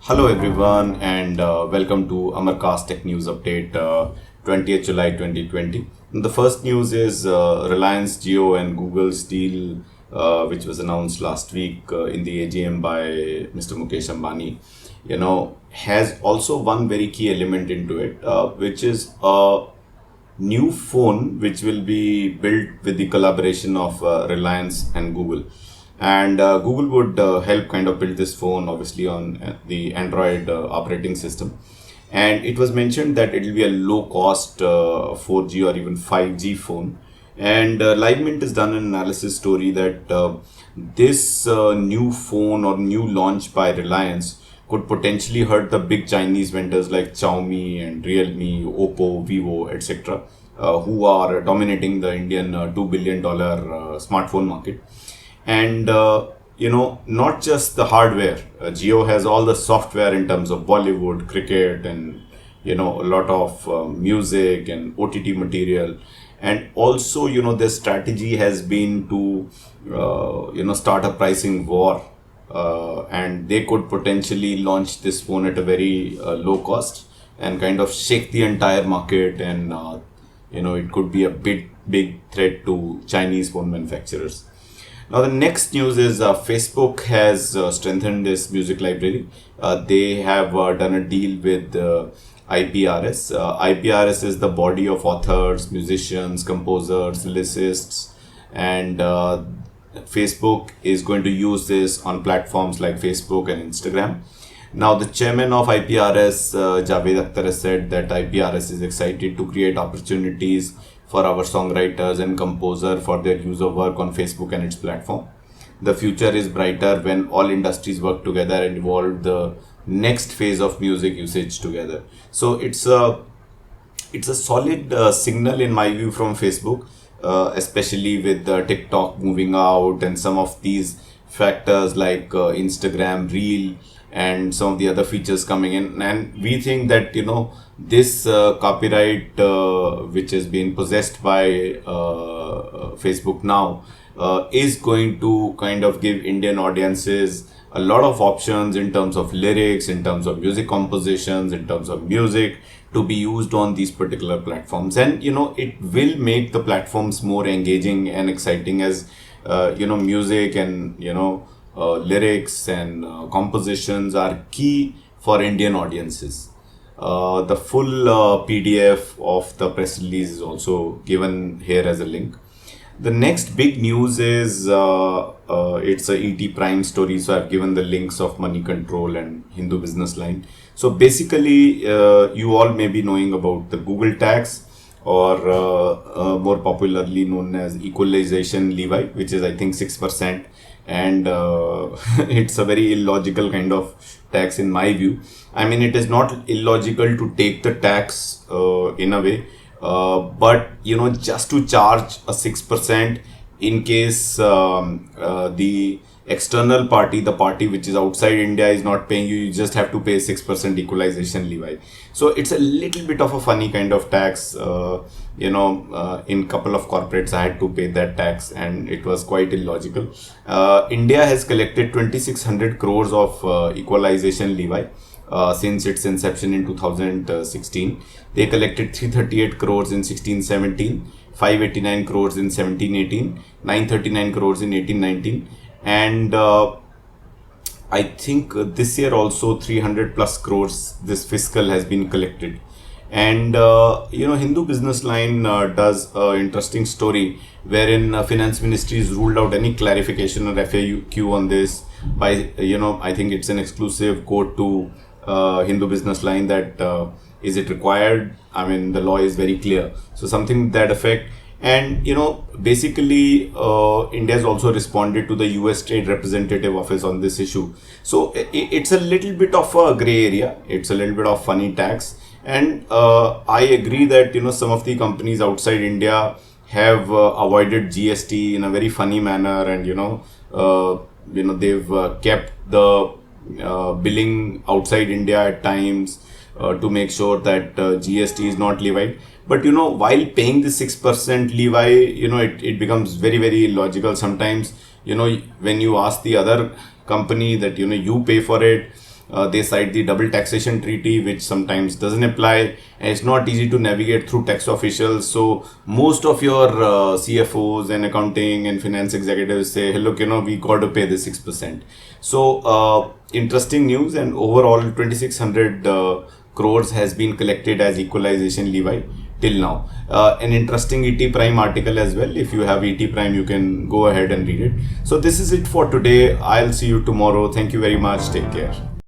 Hello everyone and welcome to Amarcast Tech News Update 20th July 2020. The first news is Reliance Jio and Google's deal which was announced last week in the AGM by Mr. Mukesh Ambani, has also one very key element into it, which is a new phone which will be built with the collaboration of Reliance and Google. And Google would help kind of build this phone obviously on the Android operating system. And it was mentioned that it will be a low cost 4G or even 5G phone. And Live Mint has done an analysis story that this new phone or new launch by Reliance could potentially hurt the big Chinese vendors like Xiaomi and Realme, Oppo, Vivo, etc., who are dominating the Indian $2 billion smartphone market. And not just the hardware. Jio has all the software in terms of Bollywood, cricket, and a lot of music and OTT material. And also, their strategy has been to start a pricing war, and they could potentially launch this phone at a very low cost and kind of shake the entire market. And it could be a big threat to Chinese phone manufacturers. Now, the next news is Facebook has strengthened its music library. They have done a deal with IPRS. IPRS is the body of authors, musicians, composers, lyricists, and Facebook is going to use this on platforms like Facebook and Instagram. Now, the chairman of IPRS, Javed Akhtar, has said that IPRS is excited to create opportunities for our songwriters and composer for their use of work on Facebook and its platform. The future is brighter when all industries work together and evolve the next phase of music usage together. So it's a solid signal in my view from Facebook, especially with TikTok moving out and some of these factors like Instagram Reel and some of the other features coming in. And we think that this copyright which is being possessed by Facebook now is going to kind of give Indian audiences a lot of options in terms of lyrics, in terms of music compositions, in terms of music to be used on these particular platforms. And it will make the platforms more engaging and exciting as music and lyrics and compositions are key for Indian audiences. The full PDF of the press release is also given here as a link. The next big news is it's a ET Prime story. So I've given the links of Money Control and Hindu Business Line. So basically, you all may be knowing about the Google tax, or more popularly known as equalization levy, which is I think 6%. And it's a very illogical kind of tax in my view. I mean, it is not illogical to take the tax in a way, but just to charge a 6% in case the external party, the party which is outside India, is not paying you, you just have to pay 6% equalization levy. So it's a little bit of a funny kind of tax. In couple of corporates I had to pay that tax and it was quite illogical. India has collected 2600 crores of equalization levy since its inception in 2016. They collected 338 crores in 16-17, 589 crores in 17-18, 939 crores in 18-19, and I think this year also 300 plus crores this fiscal has been collected. And Hindu Business Line does an interesting story wherein Finance Ministry has ruled out any clarification or FAQ on this by I think it's an exclusive quote to Hindu Business Line that is it required? I mean, the law is very clear. So something to that effect. And basically India has also responded to the US Trade Representative Office on this issue. So it's a little bit of a gray area. It's a little bit of funny tax. And I agree that some of the companies outside India have avoided GST in a very funny manner, and they've kept the billing outside India at times to make sure that GST is not levied. But while paying the 6% levy, it becomes very, very illogical. Sometimes, when you ask the other company that you pay for it, They cite the double taxation treaty, which sometimes doesn't apply, and it's not easy to navigate through tax officials. So most of your CFOs and accounting and finance executives say, hey, look, we got to pay the 6%. So interesting news. And overall 2600 crores has been collected as equalization levy till now. An interesting ET Prime article as well. If you have ET Prime, you can go ahead and read it. So this is it for today. I'll see you tomorrow. Thank you very much. Take care.